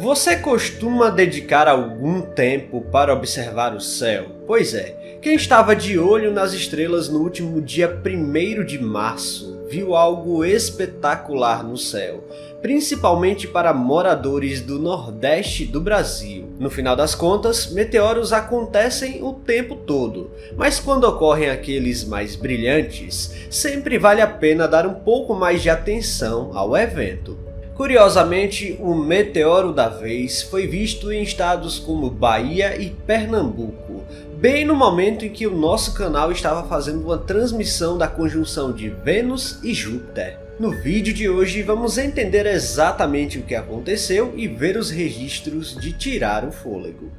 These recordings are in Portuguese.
Você costuma dedicar algum tempo para observar o céu? Pois é, quem estava de olho nas estrelas no último dia 1º de março viu algo espetacular no céu, principalmente para moradores do Nordeste do Brasil. No final das contas, meteoros acontecem o tempo todo, mas quando ocorrem aqueles mais brilhantes, sempre vale a pena dar um pouco mais de atenção ao evento. Curiosamente, o meteoro da vez foi visto em estados como Bahia e Pernambuco, bem no momento em que o nosso canal estava fazendo uma transmissão da conjunção de Vênus e Júpiter. No vídeo de hoje vamos entender exatamente o que aconteceu e ver os registros de tirar o fôlego.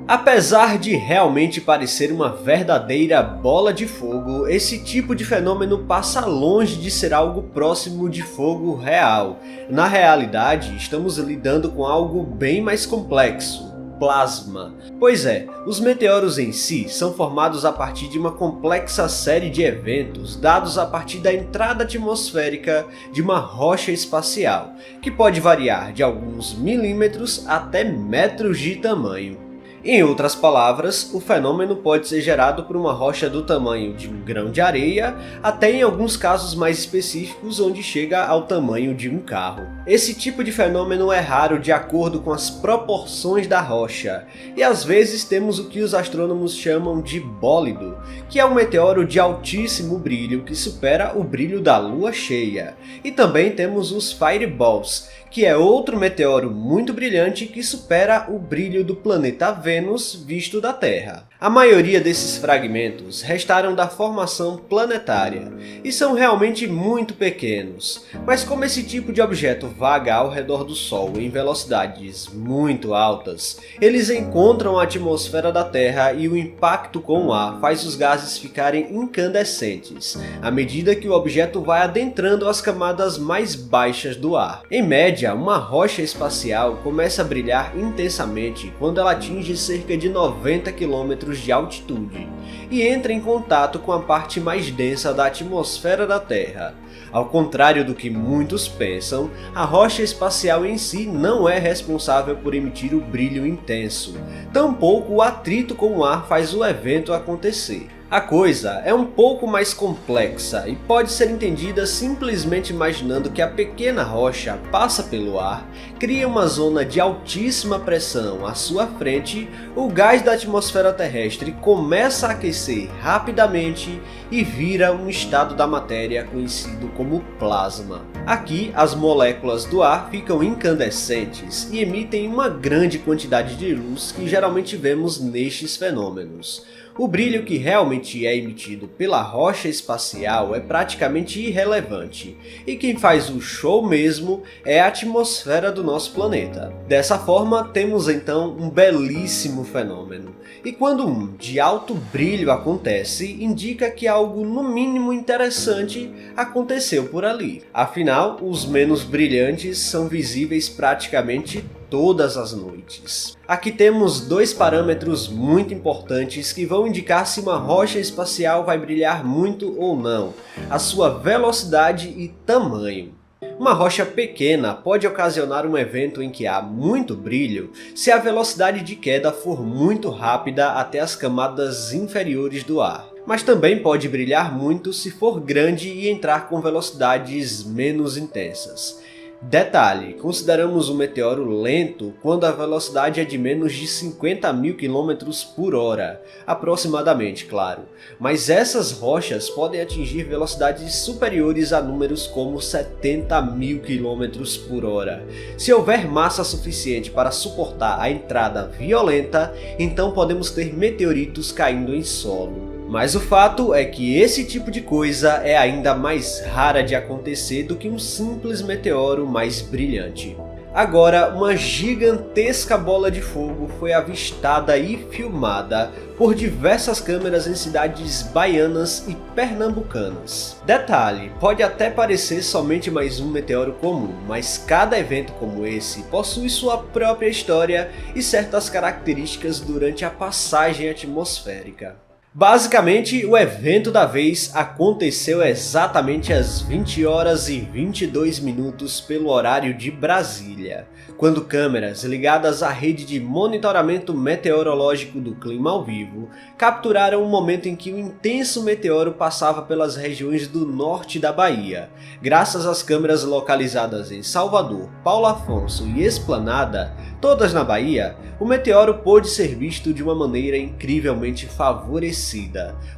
Apesar de realmente parecer uma verdadeira bola de fogo, esse tipo de fenômeno passa longe de ser algo próximo de fogo real. Na realidade, estamos lidando com algo bem mais complexo: plasma. Pois é, os meteoros em si são formados a partir de uma complexa série de eventos dados a partir da entrada atmosférica de uma rocha espacial, que pode variar de alguns milímetros até metros de tamanho. Em outras palavras, o fenômeno pode ser gerado por uma rocha do tamanho de um grão de areia, até em alguns casos mais específicos onde chega ao tamanho de um carro. Esse tipo de fenômeno é raro de acordo com as proporções da rocha, e às vezes temos o que os astrônomos chamam de bólido, que é um meteoro de altíssimo brilho que supera o brilho da lua cheia. E também temos os fireballs, que é outro meteoro muito brilhante que supera o brilho do planeta Vênus visto da Terra. A maioria desses fragmentos restaram da formação planetária e são realmente muito pequenos, mas como esse tipo de objeto vaga ao redor do Sol em velocidades muito altas, eles encontram a atmosfera da Terra e o impacto com o ar faz os gases ficarem incandescentes, à medida que o objeto vai adentrando as camadas mais baixas do ar. Em média, uma rocha espacial começa a brilhar intensamente quando ela atinge cerca de 90 km de altitude e entra em contato com a parte mais densa da atmosfera da Terra. Ao contrário do que muitos pensam, a rocha espacial em si não é responsável por emitir o brilho intenso, tampouco o atrito com o ar faz o evento acontecer. A coisa é um pouco mais complexa e pode ser entendida simplesmente imaginando que a pequena rocha passa pelo ar, cria uma zona de altíssima pressão à sua frente, o gás da atmosfera terrestre começa a aquecer rapidamente e vira um estado da matéria conhecido como plasma. Aqui, as moléculas do ar ficam incandescentes e emitem uma grande quantidade de luz que geralmente vemos nestes fenômenos. O brilho que realmente é emitido pela rocha espacial é praticamente irrelevante, e quem faz o show mesmo é a atmosfera do nosso planeta. Dessa forma, temos então um belíssimo fenômeno, e quando um de alto brilho acontece, indica que algo no mínimo interessante aconteceu por ali. Afinal, os menos brilhantes são visíveis praticamente todas as noites. Aqui temos dois parâmetros muito importantes que vão indicar se uma rocha espacial vai brilhar muito ou não: a sua velocidade e tamanho. Uma rocha pequena pode ocasionar um evento em que há muito brilho se a velocidade de queda for muito rápida até as camadas inferiores do ar, mas também pode brilhar muito se for grande e entrar com velocidades menos intensas. Detalhe, consideramos um meteoro lento quando a velocidade é de menos de 50.000 km por hora, aproximadamente, claro, mas essas rochas podem atingir velocidades superiores a números como 70.000 km por hora. Se houver massa suficiente para suportar a entrada violenta, então podemos ter meteoritos caindo em solo. Mas o fato é que esse tipo de coisa é ainda mais rara de acontecer do que um simples meteoro mais brilhante. Agora, uma gigantesca bola de fogo foi avistada e filmada por diversas câmeras em cidades baianas e pernambucanas. Detalhe, pode até parecer somente mais um meteoro comum, mas cada evento como esse possui sua própria história e certas características durante a passagem atmosférica. Basicamente, o evento da vez aconteceu exatamente às 20 horas e 22 minutos pelo horário de Brasília, quando câmeras ligadas à rede de monitoramento meteorológico do clima ao vivo capturaram o momento em que o intenso meteoro passava pelas regiões do norte da Bahia. Graças às câmeras localizadas em Salvador, Paulo Afonso e Esplanada, todas na Bahia, o meteoro pôde ser visto de uma maneira incrivelmente favorecida.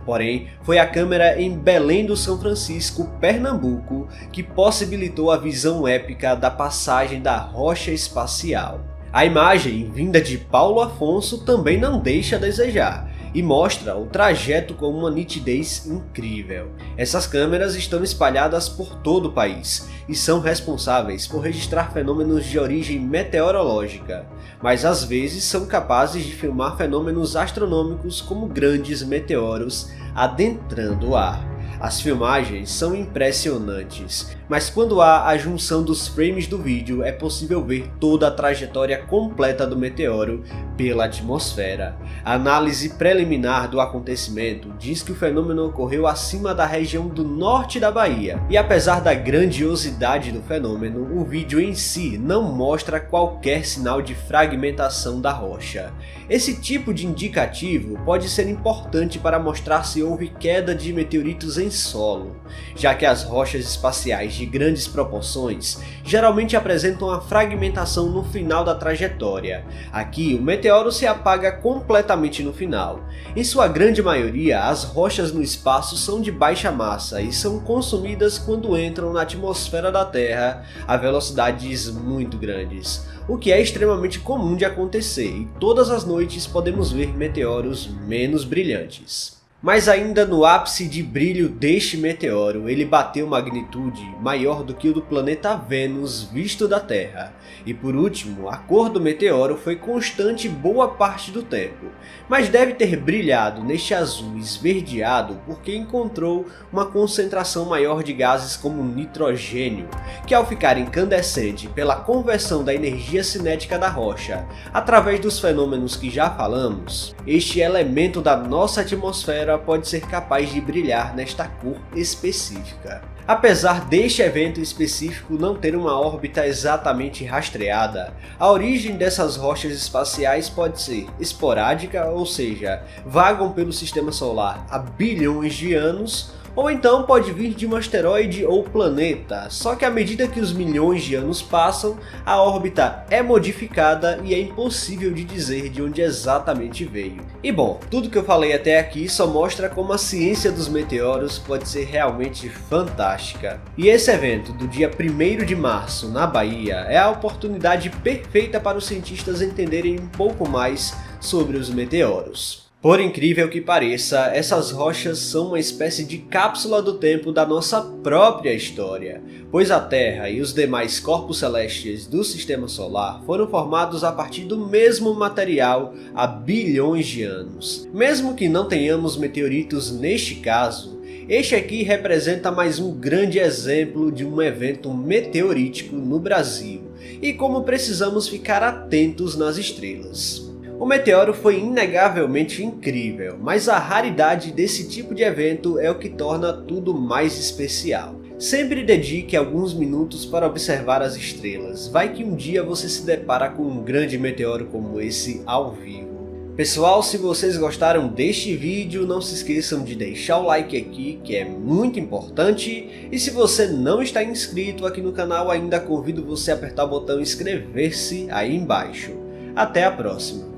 Porém, foi a câmera em Belém do São Francisco, Pernambuco, que possibilitou a visão épica da passagem da rocha espacial. A imagem vinda de Paulo Afonso também não deixa a desejar, e mostra o trajeto com uma nitidez incrível. Essas câmeras estão espalhadas por todo o país e são responsáveis por registrar fenômenos de origem meteorológica, mas às vezes são capazes de filmar fenômenos astronômicos como grandes meteoros adentrando o ar. As filmagens são impressionantes, mas quando há a junção dos frames do vídeo é possível ver toda a trajetória completa do meteoro pela atmosfera. A análise preliminar do acontecimento diz que o fenômeno ocorreu acima da região do norte da Bahia, e apesar da grandiosidade do fenômeno, o vídeo em si não mostra qualquer sinal de fragmentação da rocha. Esse tipo de indicativo pode ser importante para mostrar se houve queda de meteoritos em solo, já que as rochas espaciais de grandes proporções geralmente apresentam a fragmentação no final da trajetória. Aqui, o meteoro se apaga completamente no final. Em sua grande maioria, as rochas no espaço são de baixa massa e são consumidas quando entram na atmosfera da Terra a velocidades muito grandes, o que é extremamente comum de acontecer, e todas as noites podemos ver meteoros menos brilhantes. Mas ainda no ápice de brilho deste meteoro, ele bateu magnitude maior do que o do planeta Vênus visto da Terra. E por último, a cor do meteoro foi constante boa parte do tempo, mas deve ter brilhado neste azul esverdeado porque encontrou uma concentração maior de gases como nitrogênio, que ao ficar incandescente pela conversão da energia cinética da rocha, através dos fenômenos que já falamos, este elemento da nossa atmosfera pode ser capaz de brilhar nesta cor específica. Apesar deste evento específico não ter uma órbita exatamente rastreada, a origem dessas rochas espaciais pode ser esporádica, ou seja, vagam pelo sistema solar há bilhões de anos, ou então pode vir de um asteroide ou planeta, só que à medida que os milhões de anos passam, a órbita é modificada e é impossível de dizer de onde exatamente veio. E bom, tudo que eu falei até aqui só mostra como a ciência dos meteoros pode ser realmente fantástica. E esse evento do dia 1º de março na Bahia é a oportunidade perfeita para os cientistas entenderem um pouco mais sobre os meteoros. Por incrível que pareça, essas rochas são uma espécie de cápsula do tempo da nossa própria história, pois a Terra e os demais corpos celestes do Sistema Solar foram formados a partir do mesmo material há bilhões de anos. Mesmo que não tenhamos meteoritos neste caso, este aqui representa mais um grande exemplo de um evento meteorítico no Brasil, e como precisamos ficar atentos nas estrelas. O meteoro foi inegavelmente incrível, mas a raridade desse tipo de evento é o que torna tudo mais especial. Sempre dedique alguns minutos para observar as estrelas, vai que um dia você se depara com um grande meteoro como esse ao vivo. Pessoal, se vocês gostaram deste vídeo, não se esqueçam de deixar o like aqui, que é muito importante, e se você não está inscrito aqui no canal ainda, convido você a apertar o botão inscrever-se aí embaixo. Até a próxima!